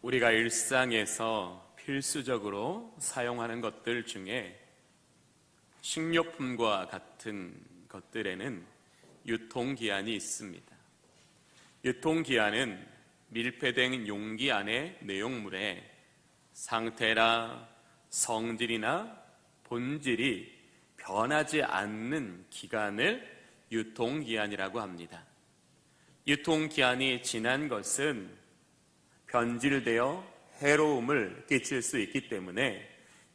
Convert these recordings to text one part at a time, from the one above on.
우리가 일상에서 필수적으로 사용하는 것들 중에 식료품과 같은 것들에는 유통기한이 있습니다. 유통기한은 밀폐된 용기 안의 내용물의 상태나 성질이나 본질이 변하지 않는 기간을 유통기한이라고 합니다. 유통기한이 지난 것은 변질되어 해로움을 끼칠 수 있기 때문에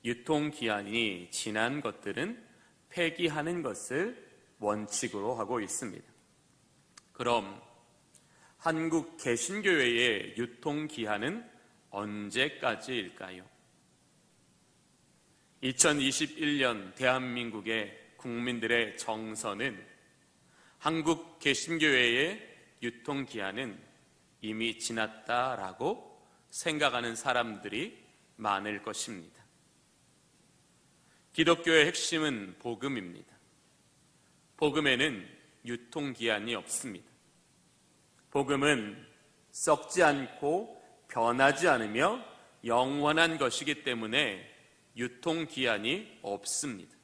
유통기한이 지난 것들은 폐기하는 것을 원칙으로 하고 있습니다. 그럼 한국 개신교회의 유통기한은 언제까지일까요? 2021년 대한민국의 국민들의 정서는 한국 개신교회의 유통기한은 이미 지났다라고 생각하는 사람들이 많을 것입니다. 기독교의 핵심은 복음입니다. 복음에는 유통기한이 없습니다. 복음은 썩지 않고 변하지 않으며 영원한 것이기 때문에 유통기한이 없습니다.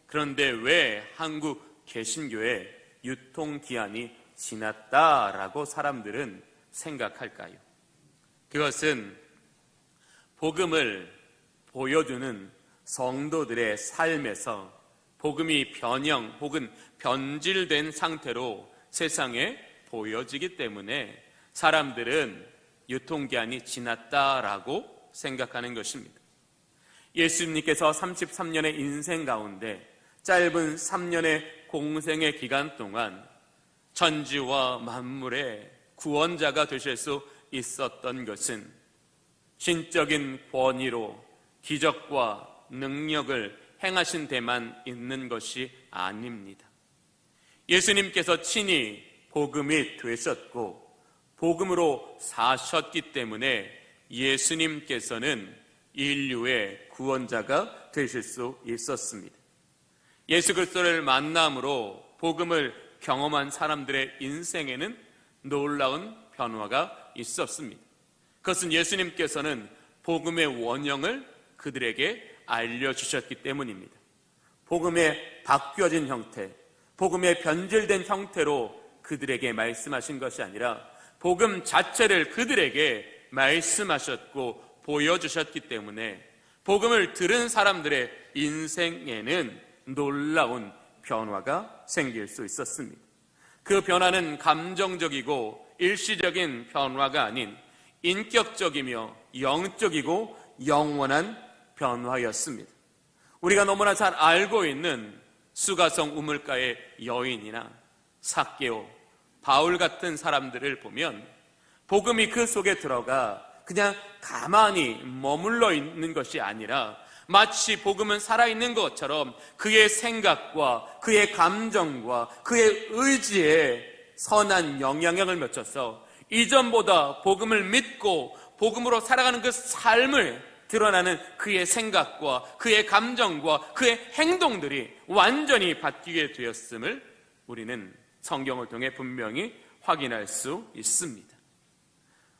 그런데 왜 한국 개신교의 유통기한이 지났다라고 사람들은 생각할까요? 그것은 복음을 보여주는 성도들의 삶에서 복음이 변형 혹은 변질된 상태로 세상에 보여지기 때문에 사람들은 유통기한이 지났다라고 생각하는 것입니다. 예수님께서 33년의 인생 가운데 짧은 3년의 공생의 기간 동안 천지와 만물의 구원자가 되실 수 있었던 것은 신적인 권위로 기적과 능력을 행하신 데만 있는 것이 아닙니다. 예수님께서 친히 복음이 되셨고 복음으로 사셨기 때문에 예수님께서는 인류의 구원자가 되실 수 있었습니다. 예수 그리스도를 만남으로 복음을 경험한 사람들의 인생에는 놀라운 변화가 있었습니다. 그것은 예수님께서는 복음의 원형을 그들에게 알려주셨기 때문입니다. 복음의 바뀌어진 형태, 복음의 변질된 형태로 그들에게 말씀하신 것이 아니라 복음 자체를 그들에게 말씀하셨고 보여주셨기 때문에 복음을 들은 사람들의 인생에는 놀라운 변화가 생길 수 있었습니다. 그 변화는 감정적이고 일시적인 변화가 아닌 인격적이며 영적이고 영원한 변화였습니다. 우리가 너무나 잘 알고 있는 수가성 우물가의 여인이나 삭개오, 바울 같은 사람들을 보면 복음이 그 속에 들어가 그냥 가만히 머물러 있는 것이 아니라 마치 복음은 살아있는 것처럼 그의 생각과 그의 감정과 그의 의지에 선한 영향력을 미쳐서 이전보다 복음을 믿고 복음으로 살아가는 그 삶을 드러나는 그의 생각과 그의 감정과 그의 행동들이 완전히 바뀌게 되었음을 우리는 성경을 통해 분명히 확인할 수 있습니다.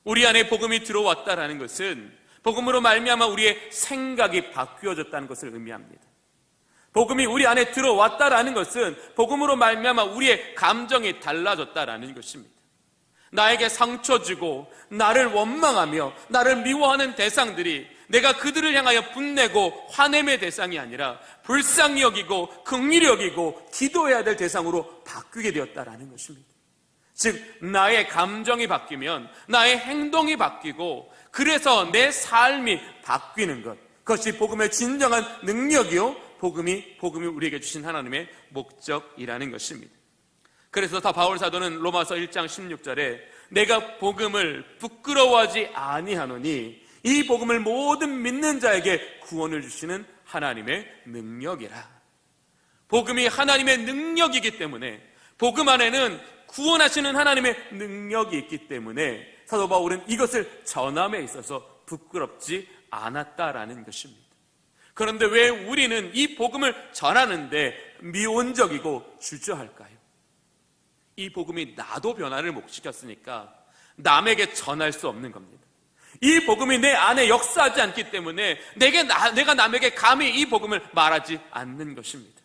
우리 안에 복음이 들어왔다라는 것은 복음으로 말미암아 우리의 생각이 바뀌어졌다는 것을 의미합니다. 복음이 우리 안에 들어왔다라는 것은 복음으로 말미암아 우리의 감정이 달라졌다라는 것입니다. 나에게 상처 주고 나를 원망하며 나를 미워하는 대상들이 내가 그들을 향하여 분내고 화냄의 대상이 아니라 불쌍히 여기고 긍휼히 여기고 기도해야 될 대상으로 바뀌게 되었다라는 것입니다. 즉 나의 감정이 바뀌면 나의 행동이 바뀌고 그래서 내 삶이 바뀌는 것, 그것이 복음의 진정한 능력이요 복음이 우리에게 주신 하나님의 목적이라는 것입니다. 그래서 바울 사도는 로마서 1장 16절에 내가 복음을 부끄러워하지 아니하노니 이 복음을 모든 믿는 자에게 구원을 주시는 하나님의 능력이라. 복음이 하나님의 능력이기 때문에 복음 안에는 구원하시는 하나님의 능력이 있기 때문에 사도 바울은 이것을 전함에 있어서 부끄럽지 않았다라는 것입니다. 그런데 왜 우리는 이 복음을 전하는데 미온적이고 주저할까요? 이 복음이 나도 변화를 못 시켰으니까 남에게 전할 수 없는 겁니다. 이 복음이 내 안에 역사하지 않기 때문에 내가 남에게 감히 이 복음을 말하지 않는 것입니다.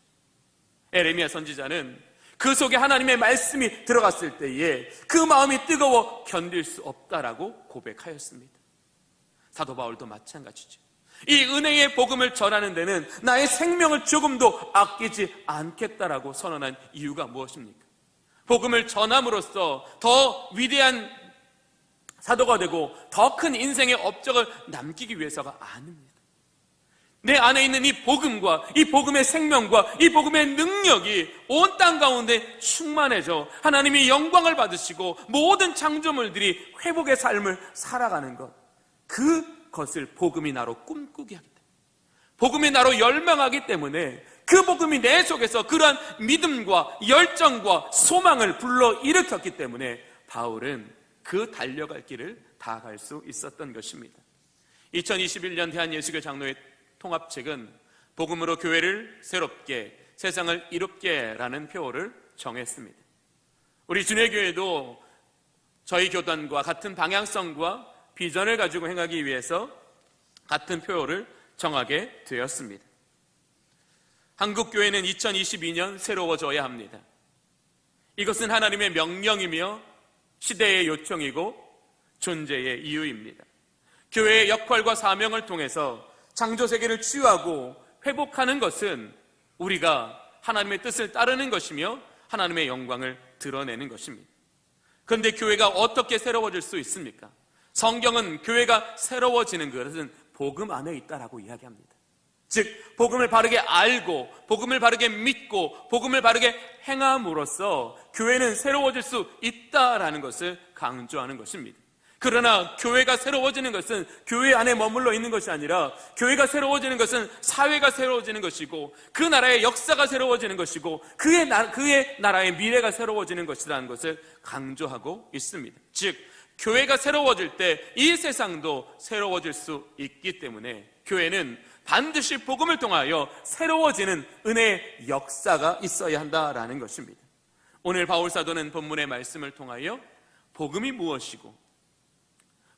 에레미야 선지자는 그 속에 하나님의 말씀이 들어갔을 때에 그 마음이 뜨거워 견딜 수 없다라고 고백하였습니다. 사도 바울도 마찬가지죠. 이 은혜의 복음을 전하는 데는 나의 생명을 조금도 아끼지 않겠다라고 선언한 이유가 무엇입니까? 복음을 전함으로써 더 위대한 사도가 되고 더 큰 인생의 업적을 남기기 위해서가 아닙니다. 내 안에 있는 이 복음과 이 복음의 생명과 이 복음의 능력이 온 땅 가운데 충만해져 하나님이 영광을 받으시고 모든 창조물들이 회복의 삶을 살아가는 것, 그것을 복음이 나로 꿈꾸게 하기 때문에, 복음이 나로 열망하기 때문에 그 복음이 내 속에서 그러한 믿음과 열정과 소망을 불러일으켰기 때문에 바울은 그 달려갈 길을 다 갈 수 있었던 것입니다. 2021년 대한예수교 장로회 통합책은 복음으로 교회를 새롭게, 세상을 이롭게 라는 표어를 정했습니다. 우리 준회교회도 저희 교단과 같은 방향성과 비전을 가지고 행하기 위해서 같은 표어를 정하게 되었습니다. 한국교회는 2022년 새로워져야 합니다. 이것은 하나님의 명령이며 시대의 요청이고 존재의 이유입니다. 교회의 역할과 사명을 통해서 창조세계를 치유하고 회복하는 것은 우리가 하나님의 뜻을 따르는 것이며 하나님의 영광을 드러내는 것입니다. 그런데 교회가 어떻게 새로워질 수 있습니까? 성경은 교회가 새로워지는 것은 복음 안에 있다라고 이야기합니다. 즉 복음을 바르게 알고 복음을 바르게 믿고 복음을 바르게 행함으로써 교회는 새로워질 수 있다라는 것을 강조하는 것입니다. 그러나 교회가 새로워지는 것은 교회 안에 머물러 있는 것이 아니라 교회가 새로워지는 것은 사회가 새로워지는 것이고 그 나라의 역사가 새로워지는 것이고 그의 나라의 미래가 새로워지는 것이라는 것을 강조하고 있습니다. 즉 교회가 새로워질 때 이 세상도 새로워질 수 있기 때문에 교회는 반드시 복음을 통하여 새로워지는 은혜의 역사가 있어야 한다라는 것입니다. 오늘 바울 사도는 본문의 말씀을 통하여 복음이 무엇이고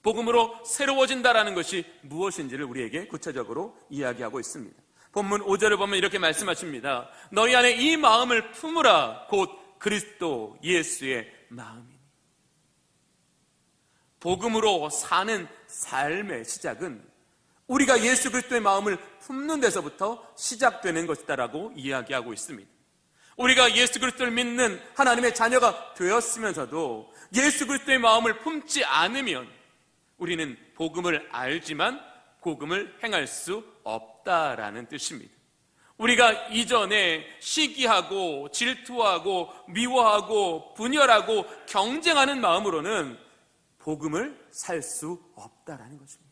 복음으로 새로워진다라는 것이 무엇인지를 우리에게 구체적으로 이야기하고 있습니다. 본문 5절을 보면 이렇게 말씀하십니다. 너희 안에 이 마음을 품으라 곧 그리스도 예수의 마음이니. 복음으로 사는 삶의 시작은 우리가 예수 그리스도의 마음을 품는 데서부터 시작되는 것이다라고 이야기하고 있습니다. 우리가 예수 그리스도를 믿는 하나님의 자녀가 되었으면서도 예수 그리스도의 마음을 품지 않으면 우리는 복음을 알지만 복음을 행할 수 없다라는 뜻입니다. 우리가 이전에 시기하고 질투하고 미워하고 분열하고 경쟁하는 마음으로는 복음을 살 수 없다라는 것입니다.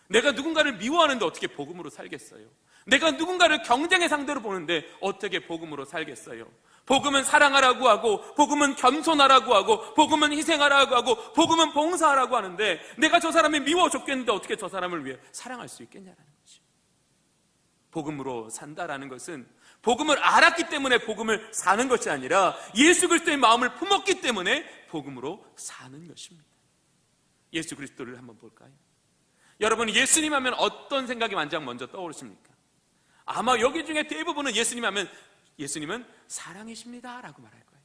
내가 누군가를 미워하는데 어떻게 복음으로 살겠어요? 내가 누군가를 경쟁의 상대로 보는데 어떻게 복음으로 살겠어요? 복음은 사랑하라고 하고 복음은 겸손하라고 하고 복음은 희생하라고 하고 복음은 봉사하라고 하는데 내가 저 사람이 미워 죽겠는데 어떻게 저 사람을 위해 사랑할 수 있겠냐라는 거죠. 복음으로 산다라는 것은 복음을 알았기 때문에 복음을 사는 것이 아니라 예수 그리스도의 마음을 품었기 때문에 복음으로 사는 것입니다. 예수 그리스도를 한번 볼까요? 여러분 예수님 하면 어떤 생각이 가장 먼저 떠오르십니까? 아마 여기 중에 대부분은 예수님 하면 예수님은 사랑이십니다 라고 말할 거예요.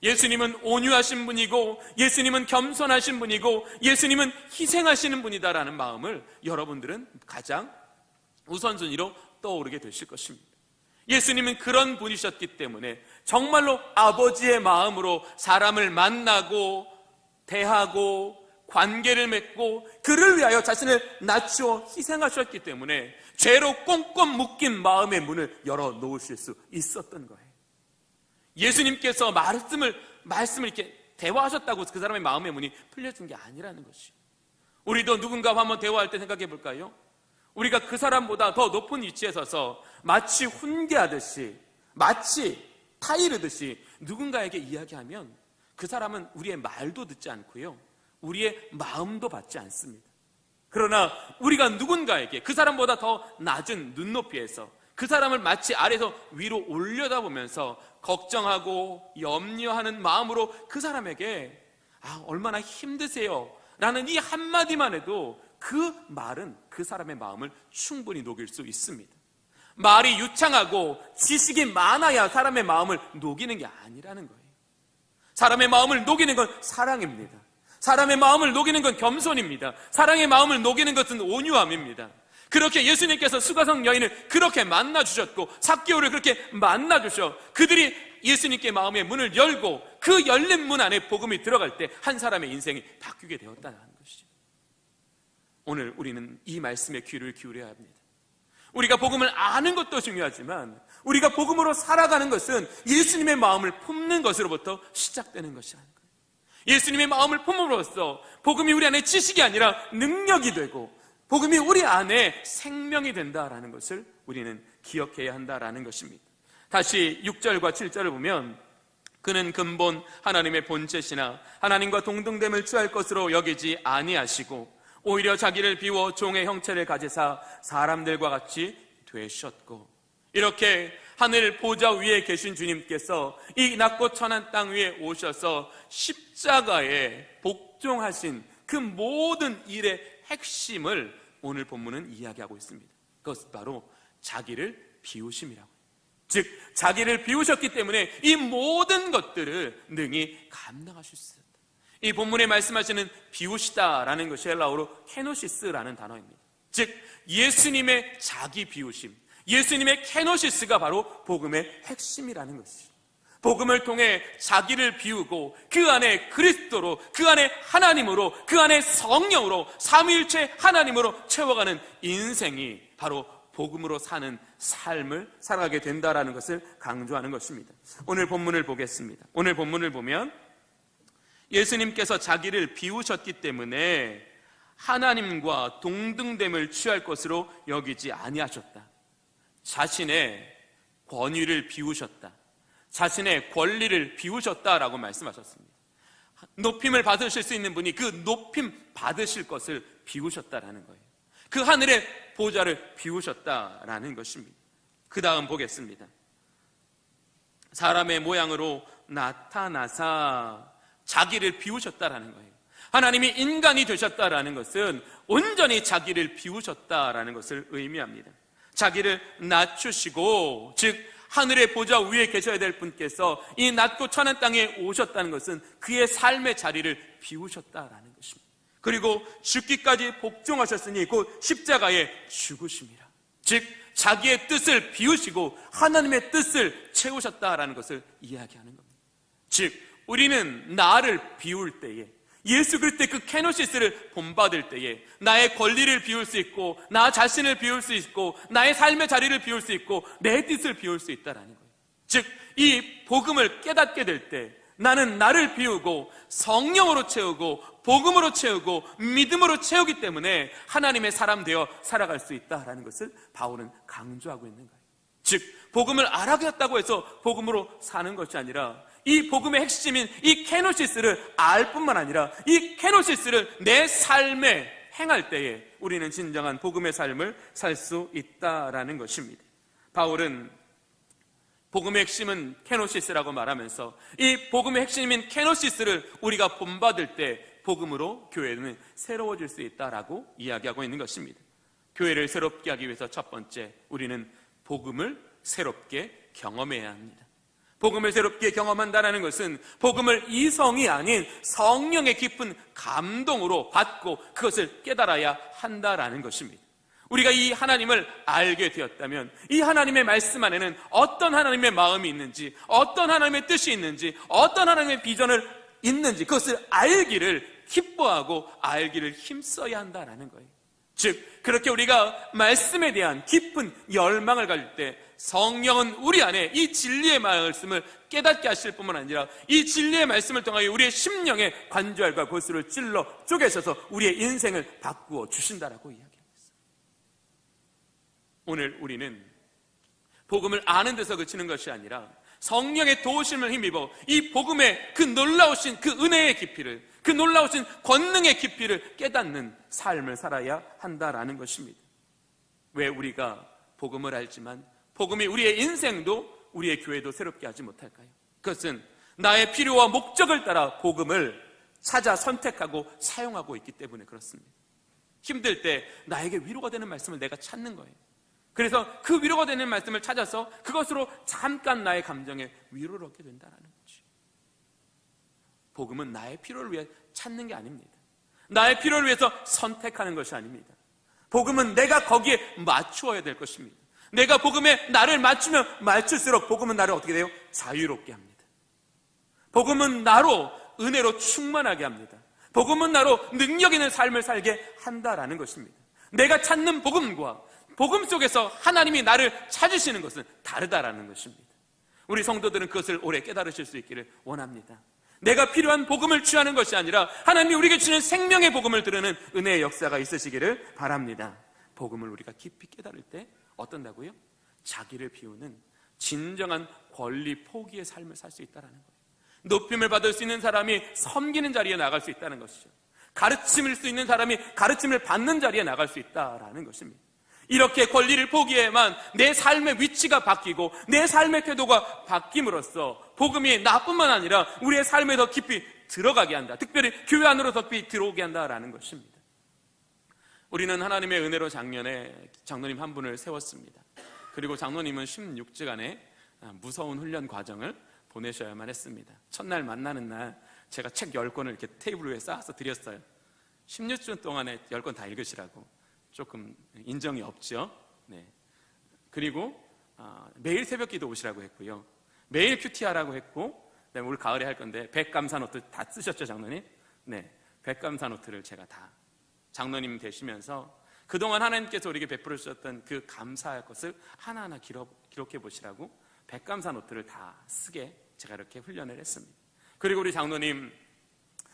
예수님은 온유하신 분이고 예수님은 겸손하신 분이고 예수님은 희생하시는 분이다라는 마음을 여러분들은 가장 우선순위로 떠오르게 되실 것입니다. 예수님은 그런 분이셨기 때문에 정말로 아버지의 마음으로 사람을 만나고 대하고 관계를 맺고 그를 위하여 자신을 낮추어 희생하셨기 때문에 죄로 꽁꽁 묶인 마음의 문을 열어놓으실 수 있었던 거예요. 예수님께서 말씀을 이렇게 대화하셨다고 그 사람의 마음의 문이 풀려진 게 아니라는 것이에요. 우리도 누군가와 한번 대화할 때 생각해 볼까요? 우리가 그 사람보다 더 높은 위치에 서서 마치 훈계하듯이 마치 타이르듯이 누군가에게 이야기하면 그 사람은 우리의 말도 듣지 않고요 우리의 마음도 받지 않습니다. 그러나 우리가 누군가에게 그 사람보다 더 낮은 눈높이에서 그 사람을 마치 아래에서 위로 올려다보면서 걱정하고 염려하는 마음으로 그 사람에게 얼마나 힘드세요 라는 이 한마디만 해도 그 말은 그 사람의 마음을 충분히 녹일 수 있습니다. 말이 유창하고 지식이 많아야 사람의 마음을 녹이는 게 아니라는 거예요. 사람의 마음을 녹이는 건 사랑입니다. 사람의 마음을 녹이는 건 겸손입니다. 사랑의 마음을 녹이는 것은 온유함입니다. 그렇게 예수님께서 수가성 여인을 그렇게 만나주셨고 삭개오를 그렇게 만나주셔 그들이 예수님께 마음의 문을 열고 그 열린 문 안에 복음이 들어갈 때 한 사람의 인생이 바뀌게 되었다는 것이죠. 오늘 우리는 이 말씀에 귀를 기울여야 합니다. 우리가 복음을 아는 것도 중요하지만 우리가 복음으로 살아가는 것은 예수님의 마음을 품는 것으로부터 시작되는 것이라는 거예요. 예수님의 마음을 품음으로써 복음이 우리 안에 지식이 아니라 능력이 되고 복음이 우리 안에 생명이 된다라는 것을 우리는 기억해야 한다라는 것입니다. 다시 6절과 7절을 보면 그는 근본 하나님의 본체시나 하나님과 동등됨을 취할 것으로 여기지 아니하시고 오히려 자기를 비워 종의 형체를 가지사 사람들과 같이 되셨고, 이렇게 하늘 보좌 위에 계신 주님께서 이 낮고 천한 땅 위에 오셔서 십자가에 복종하신 그 모든 일의 핵심을 오늘 본문은 이야기하고 있습니다. 그것은 바로 자기를 비우심이라고. 즉 자기를 비우셨기 때문에 이 모든 것들을 능히 감당하실 수 있다. 이 본문에 말씀하시는 비우시다라는 것이 헬라어로 케노시스라는 단어입니다. 즉 예수님의 자기 비우심, 예수님의 케노시스가 바로 복음의 핵심이라는 것이죠. 복음을 통해 자기를 비우고 그 안에 그리스도로, 그 안에 하나님으로, 그 안에 성령으로 삼위일체 하나님으로 채워가는 인생이 바로 복음으로 사는 삶을 살아가게 된다라는 것을 강조하는 것입니다. 오늘 본문을 보겠습니다. 오늘 본문을 보면 예수님께서 자기를 비우셨기 때문에 하나님과 동등됨을 취할 것으로 여기지 아니하셨다. 자신의 권위를 비우셨다. 자신의 권리를 비우셨다라고 말씀하셨습니다. 높임을 받으실 수 있는 분이 그 높임 받으실 것을 비우셨다라는 거예요. 그 하늘의 보좌를 비우셨다라는 것입니다. 그 다음 보겠습니다. 사람의 모양으로 나타나사 자기를 비우셨다라는 거예요. 하나님이 인간이 되셨다라는 것은 온전히 자기를 비우셨다라는 것을 의미합니다. 자기를 낮추시고, 즉 하늘의 보좌 위에 계셔야 될 분께서 이 낮고 천한 땅에 오셨다는 것은 그의 삶의 자리를 비우셨다라는 것입니다. 그리고 죽기까지 복종하셨으니 곧 십자가에 죽으심이라. 즉 자기의 뜻을 비우시고 하나님의 뜻을 채우셨다라는 것을 이야기하는 겁니다. 즉 우리는 나를 비울 때에, 예수 그리스도의 그 케노시스를 본받을 때에 나의 권리를 비울 수 있고, 나 자신을 비울 수 있고, 나의 삶의 자리를 비울 수 있고, 내 뜻을 비울 수 있다는 거예요. 즉 이 복음을 깨닫게 될 때 나는 나를 비우고 성령으로 채우고 복음으로 채우고 믿음으로 채우기 때문에 하나님의 사람 되어 살아갈 수 있다는 것을 바울은 강조하고 있는 거예요. 즉 복음을 알아겠다고 해서 복음으로 사는 것이 아니라 이 복음의 핵심인 이 케노시스를 알 뿐만 아니라 이 케노시스를 내 삶에 행할 때에 우리는 진정한 복음의 삶을 살 수 있다라는 것입니다. 바울은 복음의 핵심은 케노시스라고 말하면서 이 복음의 핵심인 케노시스를 우리가 본받을 때 복음으로 교회는 새로워질 수 있다라고 이야기하고 있는 것입니다. 교회를 새롭게 하기 위해서 첫 번째, 우리는 복음을 새롭게 경험해야 합니다. 복음을 새롭게 경험한다는 것은 복음을 이성이 아닌 성령의 깊은 감동으로 받고 그것을 깨달아야 한다라는 것입니다. 우리가 이 하나님을 알게 되었다면 이 하나님의 말씀 안에는 어떤 하나님의 마음이 있는지, 어떤 하나님의 뜻이 있는지, 어떤 하나님의 비전을 있는지 그것을 알기를 기뻐하고 알기를 힘써야 한다라는 거예요. 즉 그렇게 우리가 말씀에 대한 깊은 열망을 가질 때 성령은 우리 안에 이 진리의 말씀을 깨닫게 하실 뿐만 아니라 이 진리의 말씀을 통하여 우리의 심령의 관절과 골수를 찔러 쪼개셔서 우리의 인생을 바꾸어 주신다라고 이야기합니다. 오늘 우리는 복음을 아는 데서 그치는 것이 아니라 성령의 도우심을 힘입어 이 복음의 그 놀라우신 그 은혜의 깊이를, 그 놀라우신 권능의 깊이를 깨닫는 삶을 살아야 한다라는 것입니다. 왜 우리가 복음을 알지만 복음이 우리의 인생도 우리의 교회도 새롭게 하지 못할까요? 그것은 나의 필요와 목적을 따라 복음을 찾아 선택하고 사용하고 있기 때문에 그렇습니다. 힘들 때 나에게 위로가 되는 말씀을 내가 찾는 거예요. 그래서 그 위로가 되는 말씀을 찾아서 그것으로 잠깐 나의 감정에 위로를 얻게 된다는 거죠. 복음은 나의 필요를 위해 찾는 게 아닙니다. 나의 필요를 위해서 선택하는 것이 아닙니다. 복음은 내가 거기에 맞추어야 될 것입니다. 내가 복음에 나를 맞추면 맞출수록 복음은 나를 어떻게 돼요? 자유롭게 합니다. 복음은 나로 은혜로 충만하게 합니다. 복음은 나로 능력 있는 삶을 살게 한다라는 것입니다. 내가 찾는 복음과 복음 속에서 하나님이 나를 찾으시는 것은 다르다라는 것입니다. 우리 성도들은 그것을 오래 깨달으실 수 있기를 원합니다. 내가 필요한 복음을 취하는 것이 아니라 하나님이 우리에게 주는 생명의 복음을 들으는 은혜의 역사가 있으시기를 바랍니다. 복음을 우리가 깊이 깨달을 때 어떤다고요? 자기를 비우는 진정한 권리 포기의 삶을 살 수 있다는 거예요. 높임을 받을 수 있는 사람이 섬기는 자리에 나갈 수 있다는 것이죠. 가르침을 수 있는 사람이 가르침을 받는 자리에 나갈 수 있다는 것입니다. 이렇게 권리를 포기해야만 내 삶의 위치가 바뀌고 내 삶의 태도가 바뀜으로써 복음이 나뿐만 아니라 우리의 삶에 더 깊이 들어가게 한다. 특별히 교회 안으로 더 깊이 들어오게 한다라는 것입니다. 우리는 하나님의 은혜로 작년에 장로님 한 분을 세웠습니다. 그리고 장로님은 16주간의 무서운 훈련 과정을 보내셔야만 했습니다. 첫날 만나는 날 제가 책 10권을 이렇게 테이블 위에 쌓아서 드렸어요. 16주 동안에 10권 다 읽으시라고. 조금 인정이 없죠. 네. 그리고 매일 새벽 기도 오시라고 했고요. 매일 큐티하라고 했고, 그다음에 올 가을에 할 건데 백감사 노트 다 쓰셨죠, 장로님? 네, 백감사 노트를 제가 다 장로님 되시면서 그동안 하나님께서 우리에게 베풀어 주셨던 그 감사할 것을 하나하나 기록해 보시라고 백감사 노트를 다 쓰게 제가 이렇게 훈련을 했습니다. 그리고 우리 장로님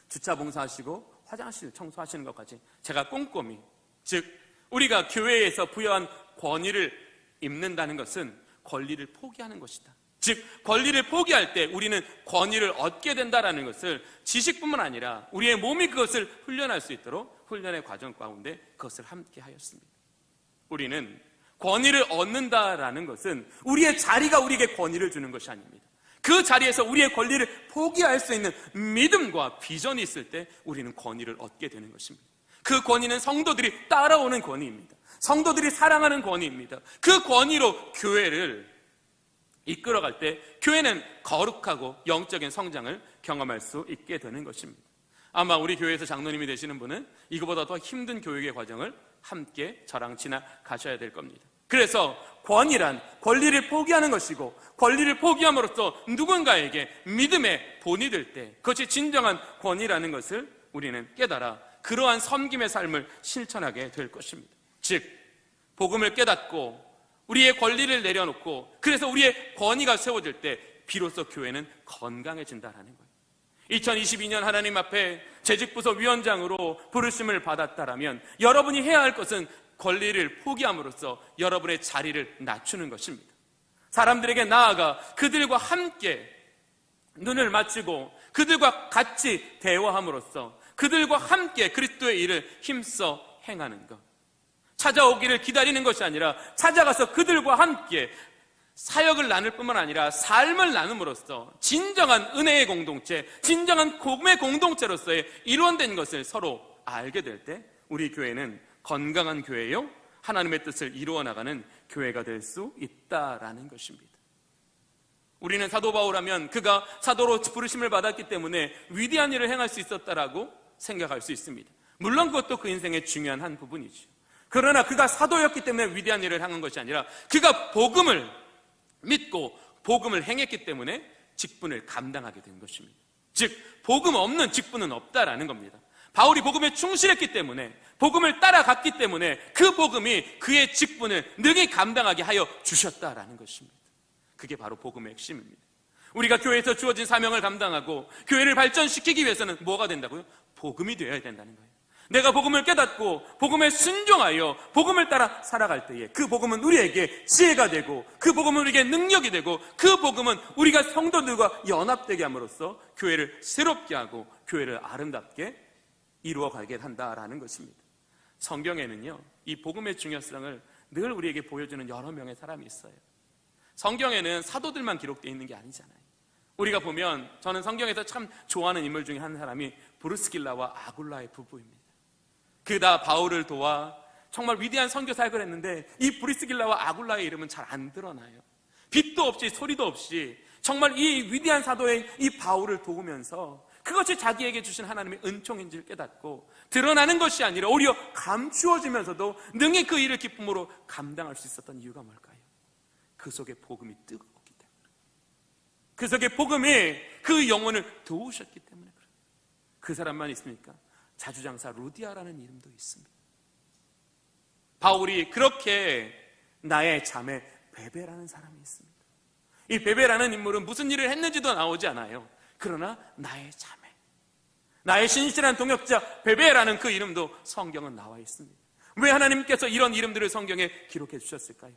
주차 봉사하시고 화장실 청소하시는 것까지 제가 꼼꼼히, 즉 우리가 교회에서 부여한 권위를 입는다는 것은 권리를 포기하는 것이다. 즉 권리를 포기할 때 우리는 권위를 얻게 된다는 것을 지식뿐만 아니라 우리의 몸이 그것을 훈련할 수 있도록 훈련의 과정 가운데 그것을 함께 하였습니다. 우리는 권위를 얻는다라는 것은 우리의 자리가 우리에게 권위를 주는 것이 아닙니다. 그 자리에서 우리의 권리를 포기할 수 있는 믿음과 비전이 있을 때 우리는 권위를 얻게 되는 것입니다. 그 권위는 성도들이 따라오는 권위입니다. 성도들이 사랑하는 권위입니다. 그 권위로 교회를 이끌어갈 때 교회는 거룩하고 영적인 성장을 경험할 수 있게 되는 것입니다. 아마 우리 교회에서 장로님이 되시는 분은 이거보다 더 힘든 교육의 과정을 함께 저랑 지나가셔야 될 겁니다. 그래서 권위란 권리를 포기하는 것이고, 권리를 포기함으로써 누군가에게 믿음의 본이 될 때 그것이 진정한 권위라는 것을 우리는 깨달아 그러한 섬김의 삶을 실천하게 될 것입니다. 즉 복음을 깨닫고 우리의 권리를 내려놓고 그래서 우리의 권위가 세워질 때 비로소 교회는 건강해진다는 거예요. 2022년 하나님 앞에 재직부서 위원장으로 부르심을 받았다라면 여러분이 해야 할 것은 권리를 포기함으로써 여러분의 자리를 낮추는 것입니다. 사람들에게 나아가 그들과 함께 눈을 맞추고 그들과 같이 대화함으로써 그들과 함께 그리스도의 일을 힘써 행하는 것, 찾아오기를 기다리는 것이 아니라 찾아가서 그들과 함께 사역을 나눌 뿐만 아니라 삶을 나눔으로써 진정한 은혜의 공동체, 진정한 복음의 공동체로서의 일원된 것을 서로 알게 될 때 우리 교회는 건강한 교회요, 하나님의 뜻을 이루어 나가는 교회가 될 수 있다라는 것입니다. 우리는 사도 바울하면 그가 사도로 부르심을 받았기 때문에 위대한 일을 행할 수 있었다라고 생각할 수 있습니다. 물론 그것도 그 인생의 중요한 한 부분이죠. 그러나 그가 사도였기 때문에 위대한 일을 행한 것이 아니라 그가 복음을 믿고 복음을 행했기 때문에 직분을 감당하게 된 것입니다. 즉 복음 없는 직분은 없다라는 겁니다. 바울이 복음에 충실했기 때문에, 복음을 따라갔기 때문에 그 복음이 그의 직분을 능히 감당하게 하여 주셨다라는 것입니다. 그게 바로 복음의 핵심입니다. 우리가 교회에서 주어진 사명을 감당하고 교회를 발전시키기 위해서는 뭐가 된다고요? 복음이 되어야 된다는 거예요. 내가 복음을 깨닫고 복음에 순종하여 복음을 따라 살아갈 때에 그 복음은 우리에게 지혜가 되고 그 복음은 우리에게 능력이 되고 그 복음은 우리가 성도들과 연합되게 함으로써 교회를 새롭게 하고 교회를 아름답게 이루어가게 한다라는 것입니다. 성경에는요, 이 복음의 중요성을 늘 우리에게 보여주는 여러 명의 사람이 있어요. 성경에는 사도들만 기록되어 있는 게 아니잖아요. 우리가 보면 저는 성경에서 참 좋아하는 인물 중에 한 사람이 브루스길라와 아굴라의 부부입니다. 그 다 바울을 도와 정말 위대한 선교 사역을 했는데 이 브루스길라와 아굴라의 이름은 잘 안 드러나요. 빛도 없이 소리도 없이 정말 이 위대한 사도의 이 바울을 도우면서 그것이 자기에게 주신 하나님의 은총인지를 깨닫고 드러나는 것이 아니라 오히려 감추어지면서도 능히 그 일을 기쁨으로 감당할 수 있었던 이유가 뭘까요? 그 속에 복음이 뜨거웠기 때문에, 그 속에 복음이 그 영혼을 도우셨기 때문에 그래요. 그 사람만 있습니까? 자주장사 루디아라는 이름도 있습니다. 바울이 그렇게 나의 자매 베베라는 사람이 있습니다. 이 베베라는 인물은 무슨 일을 했는지도 나오지 않아요. 그러나 나의 자매, 나의 신실한 동역자 베베라는 그 이름도 성경은 나와 있습니다. 왜 하나님께서 이런 이름들을 성경에 기록해 주셨을까요?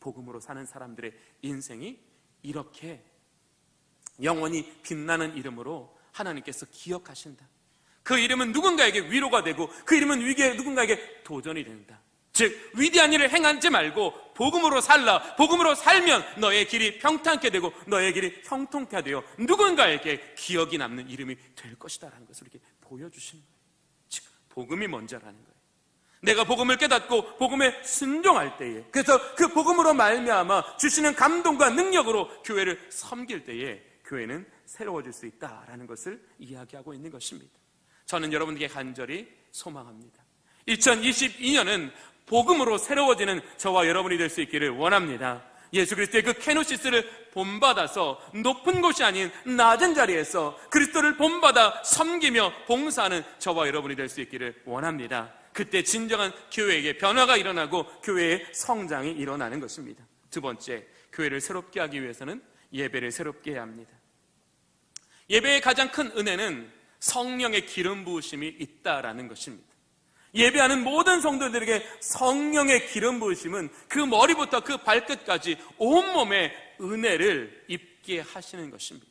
복음으로 사는 사람들의 인생이 이렇게 영원히 빛나는 이름으로 하나님께서 기억하신다. 그 이름은 누군가에게 위로가 되고 그 이름은 누군가에게 도전이 된다. 즉 위대한 일을 행하지 말고 복음으로 살라. 복음으로 살면 너의 길이 평탄케 되고 너의 길이 형통케 되어 누군가에게 기억이 남는 이름이 될 것이다 라는 것을 이렇게 보여주시는 거예요. 즉 복음이 먼저라는 거예요. 내가 복음을 깨닫고 복음에 순종할 때에, 그래서 그 복음으로 말미암아 주시는 감동과 능력으로 교회를 섬길 때에 교회는 새로워질 수 있다라는 것을 이야기하고 있는 것입니다. 저는 여러분에게 간절히 소망합니다. 2022년은 복음으로 새로워지는 저와 여러분이 될 수 있기를 원합니다. 예수 그리스도의 그 케노시스를 본받아서 높은 곳이 아닌 낮은 자리에서 그리스도를 본받아 섬기며 봉사하는 저와 여러분이 될 수 있기를 원합니다. 그때 진정한 교회에게 변화가 일어나고 교회의 성장이 일어나는 것입니다. 두 번째, 교회를 새롭게 하기 위해서는 예배를 새롭게 해야 합니다. 예배의 가장 큰 은혜는 성령의 기름 부으심이 있다라는 것입니다. 예배하는 모든 성도들에게 성령의 기름 부으심은 그 머리부터 그 발끝까지 온몸에 은혜를 입게 하시는 것입니다.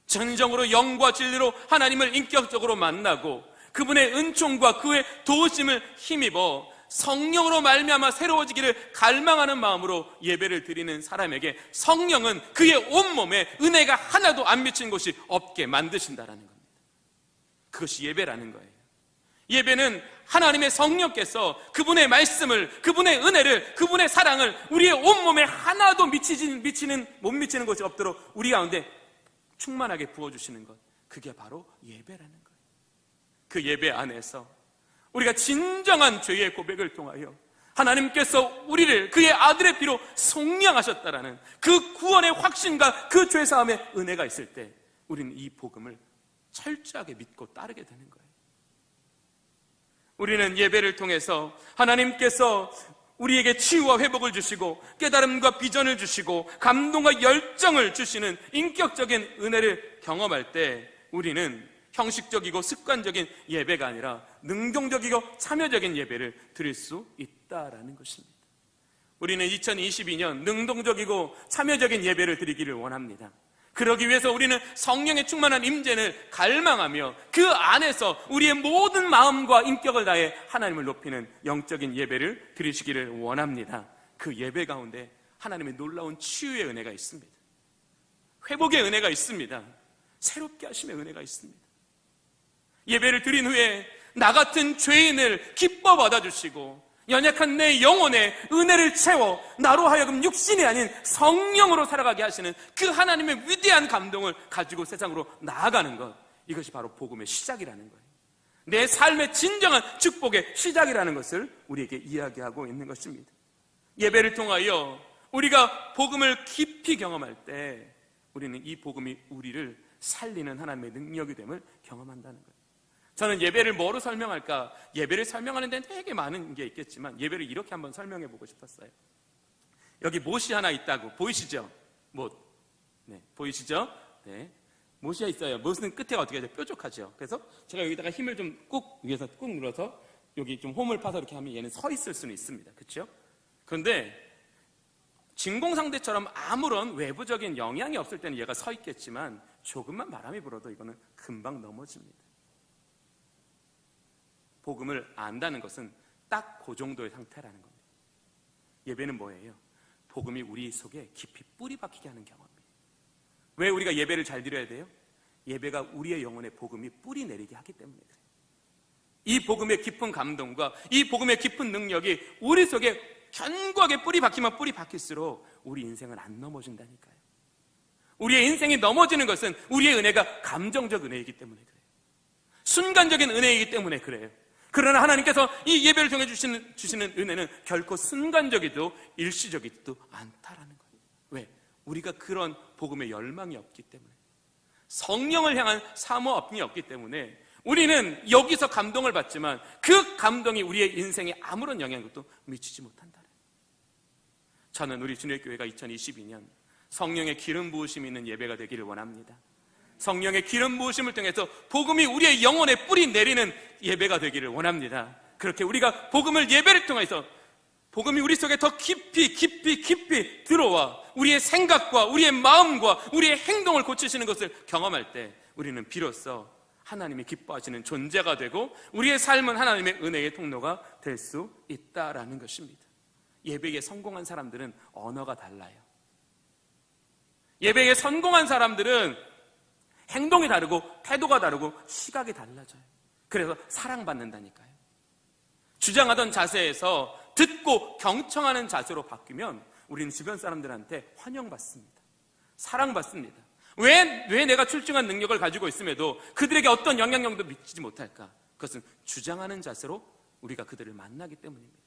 진정으로 영과 진리로 하나님을 인격적으로 만나고 그분의 은총과 그의 도우심을 힘입어 성령으로 말미암아 새로워지기를 갈망하는 마음으로 예배를 드리는 사람에게 성령은 그의 온몸에 은혜가 하나도 안 미친 곳이 없게 만드신다라는 겁니다. 그것이 예배라는 거예요. 예배는 하나님의 성령께서 그분의 말씀을, 그분의 은혜를, 그분의 사랑을 우리의 온몸에 하나도 못 미치는 것이 없도록 우리 가운데 충만하게 부어주시는 것, 그게 바로 예배라는 거예요. 그 예배 안에서 우리가 진정한 죄의 고백을 통하여 하나님께서 우리를 그의 아들의 피로 속량하셨다라는 그 구원의 확신과 그 죄사함의 은혜가 있을 때 우리는 이 복음을 철저하게 믿고 따르게 되는 거예요. 우리는 예배를 통해서 하나님께서 우리에게 치유와 회복을 주시고 깨달음과 비전을 주시고 감동과 열정을 주시는 인격적인 은혜를 경험할 때 우리는 형식적이고 습관적인 예배가 아니라 능동적이고 참여적인 예배를 드릴 수 있다라는 것입니다. 우리는 2022년 능동적이고 참여적인 예배를 드리기를 원합니다. 그러기 위해서 우리는 성령의 충만한 임재를 갈망하며 그 안에서 우리의 모든 마음과 인격을 다해 하나님을 높이는 영적인 예배를 드리시기를 원합니다. 그 예배 가운데 하나님의 놀라운 치유의 은혜가 있습니다. 회복의 은혜가 있습니다. 새롭게 하심의 은혜가 있습니다. 예배를 드린 후에 나 같은 죄인을 기뻐 받아주시고 연약한 내 영혼에 은혜를 채워 나로 하여금 육신이 아닌 성령으로 살아가게 하시는 그 하나님의 위대한 감동을 가지고 세상으로 나아가는 것, 이것이 바로 복음의 시작이라는 거예요. 내 삶의 진정한 축복의 시작이라는 것을 우리에게 이야기하고 있는 것입니다. 예배를 통하여 우리가 복음을 깊이 경험할 때 우리는 이 복음이 우리를 살리는 하나님의 능력이 됨을 경험한다는 거예요. 저는 예배를 뭐로 설명할까? 예배를 설명하는 데는 되게 많은 게 있겠지만 예배를 이렇게 한번 설명해 보고 싶었어요. 여기 못이 하나 있다고 보이시죠? 못. 네, 보이시죠? 네, 못이 있어요. 못은 끝에 어떻게 해요? 뾰족하죠. 그래서 제가 여기다가 힘을 좀 꾹 위에서 꾹 눌러서 여기 좀 홈을 파서 이렇게 하면 얘는 서 있을 수는 있습니다. 그렇죠? 그런데 진공상대처럼 아무런 외부적인 영향이 없을 때는 얘가 서 있겠지만 조금만 바람이 불어도 이거는 금방 넘어집니다. 복음을 안다는 것은 딱 그 정도의 상태라는 겁니다. 예배는 뭐예요? 복음이 우리 속에 깊이 뿌리 박히게 하는 경험입니다. 왜 우리가 예배를 잘 드려야 돼요? 예배가 우리의 영혼에 복음이 뿌리 내리게 하기 때문에 그래요. 이 복음의 깊은 감동과 이 복음의 깊은 능력이 우리 속에 견고하게 뿌리 박히면 뿌리 박힐수록 우리 인생은 안 넘어진다니까요. 우리의 인생이 넘어지는 것은 우리의 은혜가 감정적 은혜이기 때문에 그래요. 순간적인 은혜이기 때문에 그래요. 그러나 하나님께서 이 예배를 통해 주시는 은혜는 결코 순간적이도 일시적이지도 않다라는 거예요. 왜? 우리가 그런 복음의 열망이 없기 때문에, 성령을 향한 사모함이 없기 때문에 우리는 여기서 감동을 받지만 그 감동이 우리의 인생에 아무런 영향도 미치지 못한다. 저는 우리 주님의 교회가 2022년 성령의 기름 부으심이 있는 예배가 되기를 원합니다. 성령의 기름 부으심을 통해서 복음이 우리의 영혼에 뿌리 내리는 예배가 되기를 원합니다. 그렇게 우리가 복음을 예배를 통해서 복음이 우리 속에 더 깊이 들어와 우리의 생각과 우리의 마음과 우리의 행동을 고치시는 것을 경험할 때 우리는 비로소 하나님이 기뻐하시는 존재가 되고 우리의 삶은 하나님의 은혜의 통로가 될 수 있다라는 것입니다. 예배에 성공한 사람들은 언어가 달라요. 예배에 성공한 사람들은 행동이 다르고 태도가 다르고 시각이 달라져요. 그래서 사랑받는다니까요. 주장하던 자세에서 듣고 경청하는 자세로 바뀌면 우리는 주변 사람들한테 환영받습니다. 사랑받습니다. 왜 내가 출중한 능력을 가지고 있음에도 그들에게 어떤 영향력도 미치지 못할까? 그것은 주장하는 자세로 우리가 그들을 만나기 때문입니다.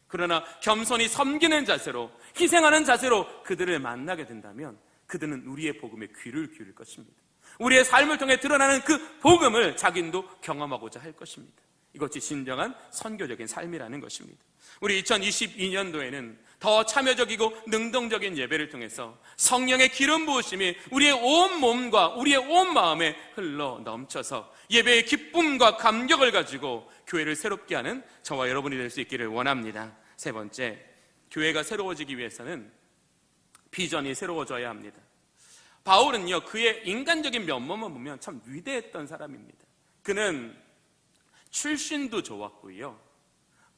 그러나 겸손히 섬기는 자세로, 희생하는 자세로 그들을 만나게 된다면 그들은 우리의 복음에 귀를 기울일 것입니다. 우리의 삶을 통해 드러나는 그 복음을 자기도 경험하고자 할 것입니다. 이것이 진정한 선교적인 삶이라는 것입니다. 우리 2022년도에는 더 참여적이고 능동적인 예배를 통해서 성령의 기름 부으심이 우리의 온 몸과 우리의 온 마음에 흘러 넘쳐서 예배의 기쁨과 감격을 가지고 교회를 새롭게 하는 저와 여러분이 될 수 있기를 원합니다. 세 번째, 교회가 새로워지기 위해서는 비전이 새로워져야 합니다. 바울은요, 그의 인간적인 면모만 보면 참 위대했던 사람입니다. 그는 출신도 좋았고요,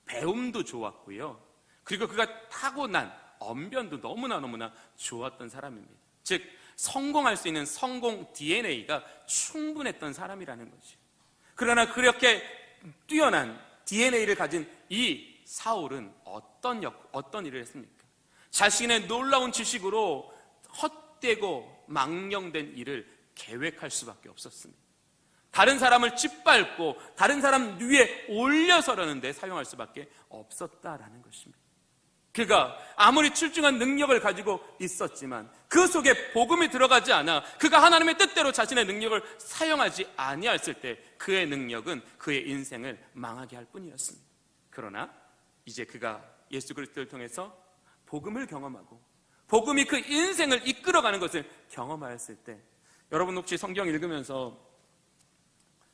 배움도 좋았고요, 그리고 그가 타고난 언변도 너무나 좋았던 사람입니다. 즉 성공할 수 있는 성공 DNA가 충분했던 사람이라는 거죠. 그러나 그렇게 뛰어난 DNA를 가진 이 사울은 어떤 일을 했습니까? 자신의 놀라운 지식으로 헛되고 망령된 일을 계획할 수밖에 없었습니다. 다른 사람을 짓밟고 다른 사람 위에 올려서려는 데 사용할 수밖에 없었다라는 것입니다. 그가 아무리 출중한 능력을 가지고 있었지만 그 속에 복음이 들어가지 않아 그가 하나님의 뜻대로 자신의 능력을 사용하지 아니했을 때 그의 능력은 그의 인생을 망하게 할 뿐이었습니다. 그러나 이제 그가 예수 그리스도를 통해서 복음을 경험하고 복음이 그 인생을 이끌어가는 것을 경험하였을 때, 여러분 혹시 성경 읽으면서,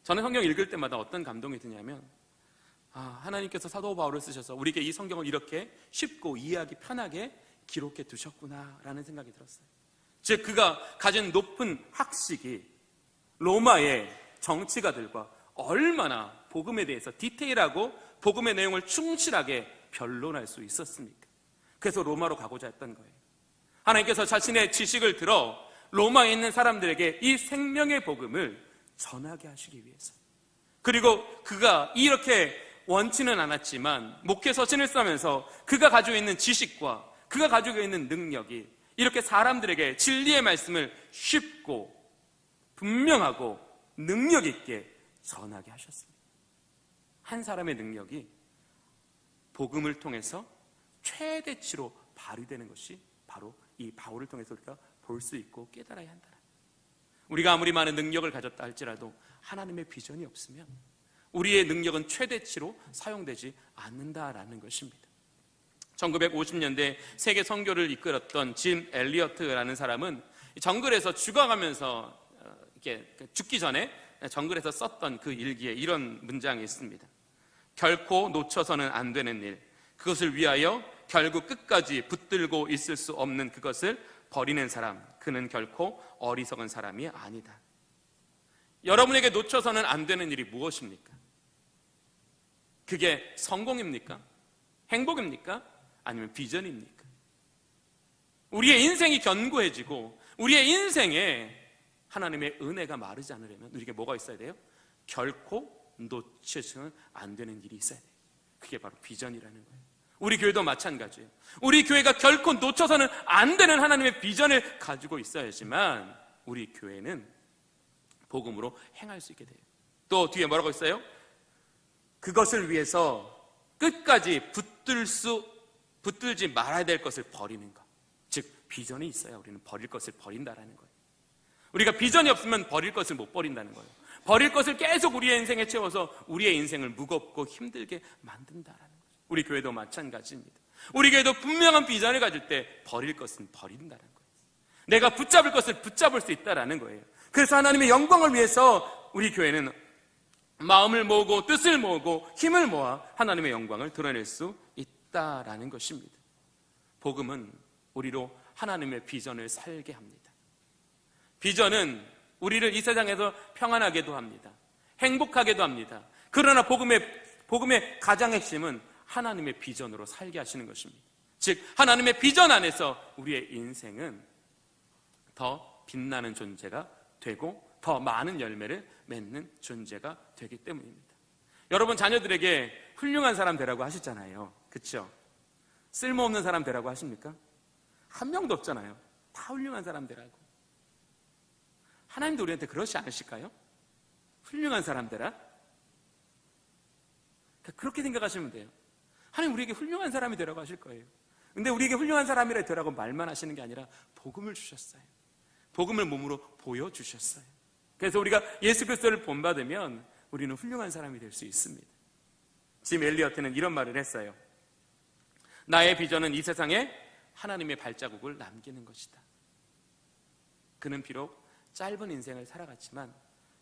저는 성경 읽을 때마다 어떤 감동이 드냐면, 하나님께서 사도 바울을 쓰셔서 우리에게 이 성경을 이렇게 쉽고 이해하기 편하게 기록해 두셨구나라는 생각이 들었어요. 즉 그가 가진 높은 학식이 로마의 정치가들과 얼마나 복음에 대해서 디테일하고 복음의 내용을 충실하게 변론할 수 있었습니까? 그래서 로마로 가고자 했던 거예요. 하나님께서 자신의 지식을 들어 로마에 있는 사람들에게 이 생명의 복음을 전하게 하시기 위해서, 그리고 그가 이렇게 원치는 않았지만 목회 서신을 쓰면서 그가 가지고 있는 지식과 그가 가지고 있는 능력이 이렇게 사람들에게 진리의 말씀을 쉽고 분명하고 능력 있게 전하게 하셨습니다. 한 사람의 능력이 복음을 통해서 최대치로 발휘되는 것이 바로 이 바울을 통해서 우리가 볼 수 있고 깨달아야 한다. 우리가 아무리 많은 능력을 가졌다 할지라도 하나님의 비전이 없으면 우리의 능력은 최대치로 사용되지 않는다라는 것입니다. 1950년대 세계 선교를 이끌었던 짐 엘리어트라는 사람은 정글에서 죽어가면서 이렇게 죽기 전에 정글에서 썼던 그 일기에 이런 문장이 있습니다. 결코 놓쳐서는 안 되는 일, 그것을 위하여 결국 끝까지 붙들고 있을 수 없는 그것을 버리는 사람, 그는 결코 어리석은 사람이 아니다. 여러분에게 놓쳐서는 안 되는 일이 무엇입니까? 그게 성공입니까? 행복입니까? 아니면 비전입니까? 우리의 인생이 견고해지고 우리의 인생에 하나님의 은혜가 마르지 않으려면 우리에게 뭐가 있어야 돼요? 결코 놓쳐서는 안 되는 일이 있어야 돼요. 그게 바로 비전이라는 거예요. 우리 교회도 마찬가지예요. 우리 교회가 결코 놓쳐서는 안 되는 하나님의 비전을 가지고 있어야지만 우리 교회는 복음으로 행할 수 있게 돼요. 또 뒤에 뭐라고 있어요? 그것을 위해서 끝까지 붙들지 말아야 될 것을 버리는 것. 즉 비전이 있어야 우리는 버릴 것을 버린다라는 거예요. 우리가 비전이 없으면 버릴 것을 못 버린다는 거예요. 버릴 것을 계속 우리의 인생에 채워서 우리의 인생을 무겁고 힘들게 만든다라는 거예요. 우리 교회도 마찬가지입니다. 우리 교회도 분명한 비전을 가질 때 버릴 것은 버린다는 거예요. 내가 붙잡을 것을 붙잡을 수 있다라는 거예요. 그래서 하나님의 영광을 위해서 우리 교회는 마음을 모으고 뜻을 모으고 힘을 모아 하나님의 영광을 드러낼 수 있다라는 것입니다. 복음은 우리로 하나님의 비전을 살게 합니다. 비전은 우리를 이 세상에서 평안하게도 합니다. 행복하게도 합니다. 그러나 복음의 가장 핵심은 하나님의 비전으로 살게 하시는 것입니다. 즉 하나님의 비전 안에서 우리의 인생은 더 빛나는 존재가 되고 더 많은 열매를 맺는 존재가 되기 때문입니다. 여러분 자녀들에게 훌륭한 사람 되라고 하시잖아요. 그렇죠? 쓸모없는 사람 되라고 하십니까? 한 명도 없잖아요. 다 훌륭한 사람 되라고. 하나님도 우리한테 그러지 않으실까요? 훌륭한 사람 되라? 그렇게 생각하시면 돼요. 하나님 우리에게 훌륭한 사람이 되라고 하실 거예요. 근데 우리에게 훌륭한 사람이라 되라고 말만 하시는 게 아니라 복음을 주셨어요. 복음을 몸으로 보여주셨어요. 그래서 우리가 예수 그리스도를 본받으면 우리는 훌륭한 사람이 될 수 있습니다. 짐 엘리어트는 이런 말을 했어요. 나의 비전은 이 세상에 하나님의 발자국을 남기는 것이다. 그는 비록 짧은 인생을 살아갔지만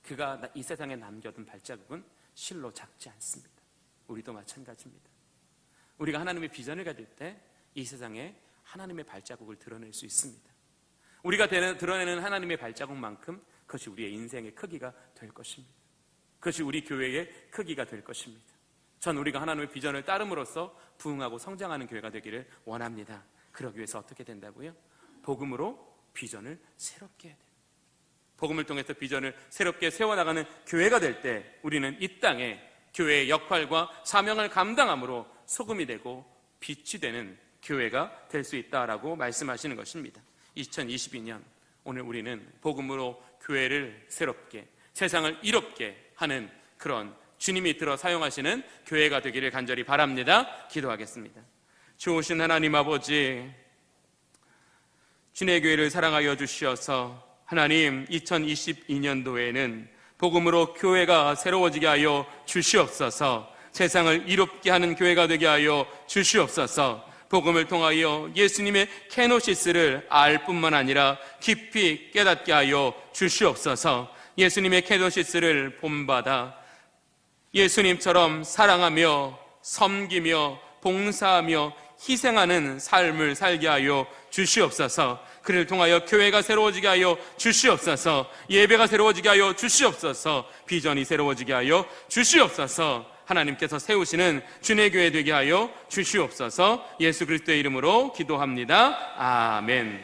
그가 이 세상에 남겨둔 발자국은 실로 작지 않습니다. 우리도 마찬가지입니다. 우리가 하나님의 비전을 가질 때 이 세상에 하나님의 발자국을 드러낼 수 있습니다. 우리가 드러내는 하나님의 발자국만큼 그것이 우리의 인생의 크기가 될 것입니다. 그것이 우리 교회의 크기가 될 것입니다. 전 우리가 하나님의 비전을 따름으로써 부흥하고 성장하는 교회가 되기를 원합니다. 그러기 위해서 어떻게 된다고요? 복음으로 비전을 새롭게 해야 돼요. 복음을 통해서 비전을 새롭게 세워나가는 교회가 될 때 우리는 이 땅에 교회의 역할과 사명을 감당함으로 소금이 되고 빛이 되는 교회가 될 수 있다라고 말씀하시는 것입니다. 2022년 오늘 우리는 복음으로 교회를 새롭게 세상을 이롭게 하는 그런 주님이 들어 사용하시는 교회가 되기를 간절히 바랍니다. 기도하겠습니다. 좋으신 하나님 아버지, 주님의 교회를 사랑하여 주시어서 하나님 2022년도에는 복음으로 교회가 새로워지게 하여 주시옵소서. 세상을 이롭게 하는 교회가 되게 하여 주시옵소서. 복음을 통하여 예수님의 케노시스를 알 뿐만 아니라 깊이 깨닫게 하여 주시옵소서. 예수님의 케노시스를 본받아 예수님처럼 사랑하며 섬기며 봉사하며 희생하는 삶을 살게 하여 주시옵소서. 그를 통하여 교회가 새로워지게 하여 주시옵소서. 예배가 새로워지게 하여 주시옵소서. 비전이 새로워지게 하여 주시옵소서. 하나님께서 세우시는 주의 교회 되게 하여 주시옵소서. 예수 그리스도의 이름으로 기도합니다. 아멘.